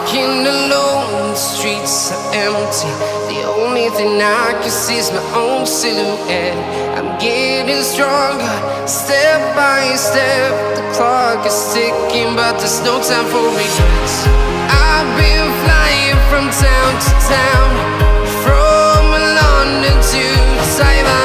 walking alone, the streets are empty. The only thing I can see is my own silhouette. I'm getting stronger, step by step. The clock is ticking, but there's no time for regrets. I've been flying from town to town, from London to Taiwan.